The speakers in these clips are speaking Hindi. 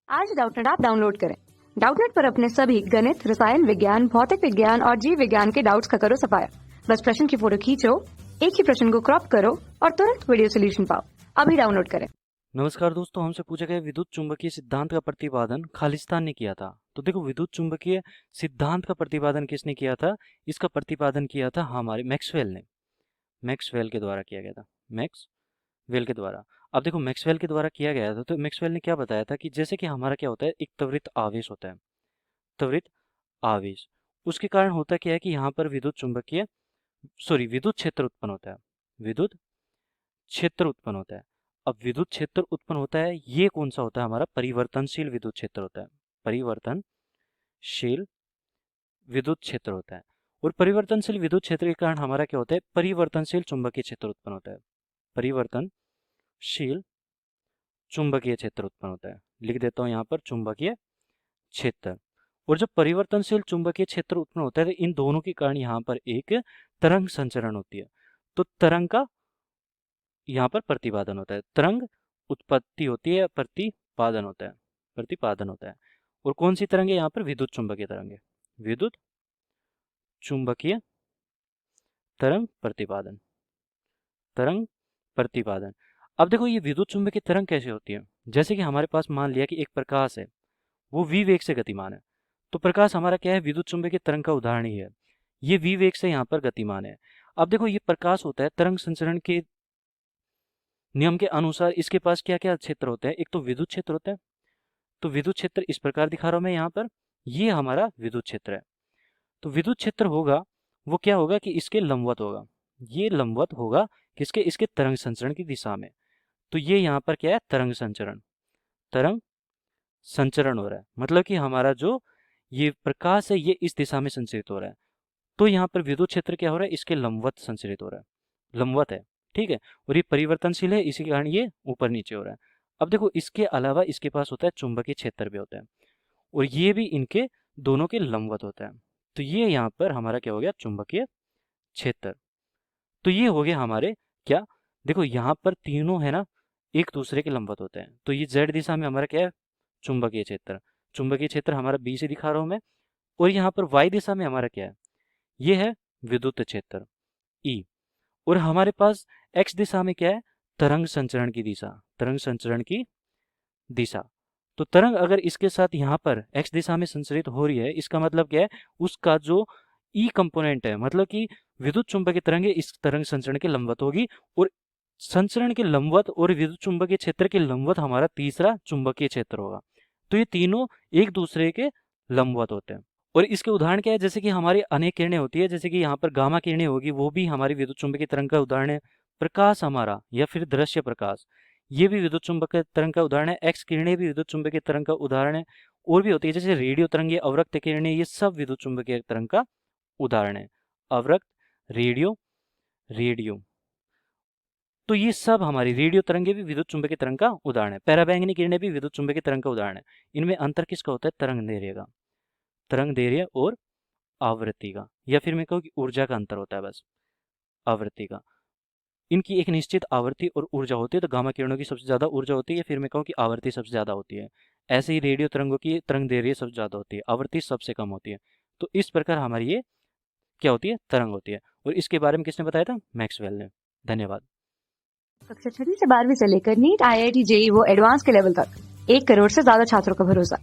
आज डाउटनेट ऐप डाउनलोड करें। डाउटनेट पर अपने सभी गणित, रसायन विज्ञान, भौतिक विज्ञान और जीव विज्ञान के डाउट्स का करो सफाया। बस प्रश्न की फोटो खींचो, एक ही प्रश्न को क्रॉप करो और तुरंत वीडियो सोल्यूशन पाओ। अभी डाउनलोड करें। नमस्कार दोस्तों, हमसे पूछा गया विद्युत चुंबकीय सिद्धांत का प्रतिपादन खालिस्तान ने किया था। तो देखो, विद्युत चुंबकीय सिद्धांत का प्रतिपादन किसने किया था? इसका प्रतिपादन किया था हमारे मैक्सवेल ने। मैक्सवेल के द्वारा किया गया था। मैक्सवेल के द्वारा। अब देखो, मैक्सवेल के द्वारा किया गया था तो मैक्सवेल ने क्या बताया था कि जैसे कि हमारा क्या होता है, एक त्वरित आवेश होता है। त्वरित आवेश, उसके कारण होता क्या है कि यहाँ पर विद्युत क्षेत्र उत्पन्न होता है। विद्युत क्षेत्र उत्पन्न होता है। अब विद्युत क्षेत्र उत्पन्न होता है, ये कौन सा होता है? हमारा परिवर्तनशील विद्युत क्षेत्र होता है। परिवर्तनशील विद्युत क्षेत्र होता है। और परिवर्तनशील विद्युत क्षेत्र के कारण हमारा क्या होता है? परिवर्तनशील चुंबकीय क्षेत्र उत्पन्न होता है। परिवर्तनशील चुंबकीय क्षेत्र उत्पन्न होता है। लिख देता हूं यहाँ पर चुंबकीय क्षेत्र। और जब परिवर्तनशील चुंबकीय क्षेत्र उत्पन्न होता है तो इन दोनों के कारण यहाँ पर एक तरंग संचरण होती है। तो तरंग का यहाँ पर प्रतिपादन होता है। तरंग उत्पत्ति होती है, प्रतिपादन होता है। प्रतिपादन होता है। और कौन सी तरंग है यहाँ पर? विद्युत चुंबकीय तरंग है। विद्युत चुंबकीय तरंग प्रतिपादन। तरंग प्रतिपादन। अब देखो, ये विद्युत चुंबकीय तरंग कैसे होती है? जैसे कि हमारे पास मान लिया कि एक प्रकाश है, वो v वेग से गतिमान है। तो प्रकाश हमारा क्या है? विद्युत चुंबकीय तरंग का उदाहरण ही है। ये v वेग से यहाँ पर गतिमान है। अब देखो, ये प्रकाश होता है, तरंग संचरण के नियम के अनुसार इसके पास क्या क्या क्षेत्र होते हैं? एक तो विद्युत क्षेत्र होता है। तो विद्युत क्षेत्र इस प्रकार दिखा रहा हूं मैं यहाँ पर, ये हमारा विद्युत क्षेत्र है। तो विद्युत क्षेत्र होगा, वो क्या होगा कि इसके लंबवत होगा। ये लंबवत होगा किसके? इसके तरंग संचरण की दिशा में। तो ये यहाँ पर क्या है? तरंग संचरण। तरंग संचरण हो रहा है, मतलब कि हमारा जो ये प्रकाश है ये इस दिशा में संचरित हो रहा है। तो यहाँ पर विद्युत क्षेत्र क्या हो रहा है? इसके लंबवत संचरित हो रहा है। लंबवत है, ठीक है। और ये परिवर्तनशील है, इसी के कारण ये ऊपर नीचे हो रहा है। अब देखो, इसके अलावा इसके पास होता है चुंबकीय क्षेत्र भी होता है, और ये भी इनके दोनों के लंबवत होता है। तो ये यहाँ पर हमारा क्या हो गया? चुंबकीय क्षेत्र। तो ये हो गया हमारे क्या? देखो, यहाँ पर तीनों है ना, एक दूसरे के लंबवत होते हैं। तो ये z दिशा में हमारा क्या है? चुंबकीय क्षेत्र। चुंबकीय क्षेत्र हमारा b से दिखा रहा हूं मैं। और यहाँ पर y दिशा में हमारा क्या है? ये है विद्युत क्षेत्र E। और हमारे पास x दिशा में क्या है? तरंग संचरण की दिशा। तरंग संचरण की दिशा। तो तरंग अगर इसके साथ यहाँ पर x दिशा में संचरित हो रही है, इसका मतलब क्या है? उसका जो E कंपोनेंट है, मतलब कि विद्युत चुंबकीय तरंग है, इस तरंग संचरण के लंबवत होगी। और संचरण के लंबवत और विद्युत चुंबकीय क्षेत्र के लंबवत हमारा तीसरा चुंबकीय क्षेत्र होगा। तो ये तीनों एक दूसरे के लंबवत होते हैं। और इसके उदाहरण क्या है? जैसे कि हमारी अनेक किरणें होती है, जैसे कि यहाँ पर गामा किरणें होगी, वो भी हमारी विद्युत चुंबकीय तरंग का उदाहरण है। प्रकाश हमारा, या फिर दृश्य प्रकाश, ये भी विद्युत चुंबकीय तरंग का उदाहरण है। एक्स किरणें भी विद्युत चुंबकीय तरंग का उदाहरण है। और भी होती है जैसे रेडियो तरंग, अवरक्त किरणें, ये सब विद्युत चुंबकीय तरंग का उदाहरण है। अवरक्त, रेडियो, तो ये सब हमारी रेडियो तरंगे भी विद्युत चुंबकीय तरंग का उदाहरण है। पराबैंगनी किरणें भी विद्युत चुंबकीय तरंग का उदाहरण है। इनमें अंतर किसका होता है? तरंग दैर्घ्य का। तरंग दैर्घ्य और आवृत्ति का, या फिर मैं कहूँ कि ऊर्जा का अंतर होता है, बस आवृत्ति का। इनकी एक निश्चित आवृत्ति और ऊर्जा होती है। तो गामा किरणों की सबसे ज्यादा ऊर्जा होती है, या फिर मैं कहूँ कि आवृत्ति सबसे ज्यादा होती है। ऐसे ही रेडियो तरंगों की तरंग दैर्घ्य सबसे ज्यादा होती है, आवृत्ति सबसे कम होती है। तो इस प्रकार हमारी ये क्या होती है? तरंग होती है। और इसके बारे में किसने बताया था? मैक्सवेल ने। धन्यवाद। कक्षा 6 से 12वीं से लेकर नीट, IIT, JEE वो एडवांस के लेवल तक 1 करोड़ से ज्यादा छात्रों का भरोसा।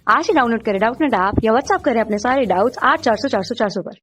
आज ही डाउनलोड करें डाउटनेट ऐप या व्हाट्सएप करें अपने सारे डाउट्स 8400 400 400 पर।